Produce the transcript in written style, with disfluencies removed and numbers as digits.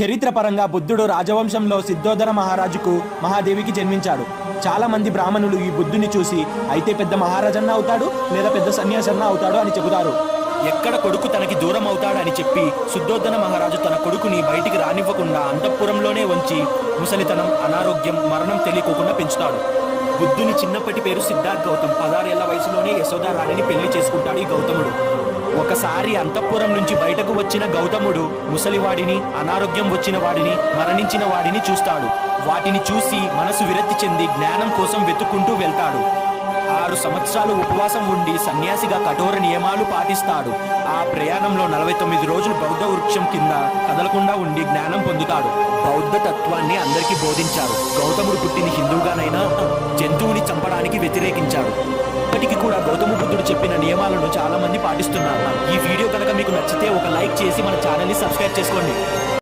చరిత్రపరంగా బుద్ధుడు రాజవంశంలో సిద్ధోధన మహారాజుకు మహాదేవికి జన్మించాడు. చాలా మంది బ్రాహ్మణులు ఈ బుద్ధుని చూసి అయితే పెద్ద మహారాజన్న అవుతాడు లేదా పెద్ద సన్యాసన్న అవుతాడు అని చెబుతారు. ఎక్కడ కొడుకు తనకి దూరం అవుతాడని చెప్పి శుద్ధోధన మహారాజు తన కొడుకుని బయటికి రానివ్వకుండా అంతఃపురంలోనే ఉంచి ముసలితనం, అనారోగ్యం, మరణం తెలియకోకుండా పెంచుతాడు. బుద్ధుని చిన్నప్పటి పేరు సిద్ధార్థ్ గౌతమ్. 16 ఏళ్ల వయసులోనే యశోదారాణిని పెళ్లి చేసుకుంటాడు ఈ గౌతముడు. ఒకసారి అంతఃపురం నుంచి బయటకు వచ్చిన గౌతముడు ముసలివాడిని, అనారోగ్యం వచ్చిన వాడిని, మరణించిన వాడిని చూస్తాడు. వాటిని చూసి మనసు విరక్తి చెంది జ్ఞానం కోసం వెతుక్కుంటూ వెళ్తాడు. 6 సంవత్సరాలు ఉపవాసం ఉండి సన్యాసిగా కఠోర నియమాలు పాటిస్తాడు. ఆ ప్రయాణంలో 49 రోజులు బౌద్ధ వృక్షం కింద కదలకుండా ఉండి జ్ఞానం పొందుతాడు. బౌద్ధ తత్వాన్ని అందరికీ బోధించాడు. గౌతముడు పుట్టిన హిందువుగానైనా జంతువుని చంపడానికి వ్యతిరేకించాడు. ఇప్పటికీ కూడా గౌతమ బుద్ధుడు చెప్పిన నియమాలను చాలా మంది పాటిస్తున్నారు. ఈ వీడియో కనుక మీకు నచ్చితే ఒక లైక్ చేసి మన ఛానల్ని సబ్స్క్రైబ్ చేసుకోండి.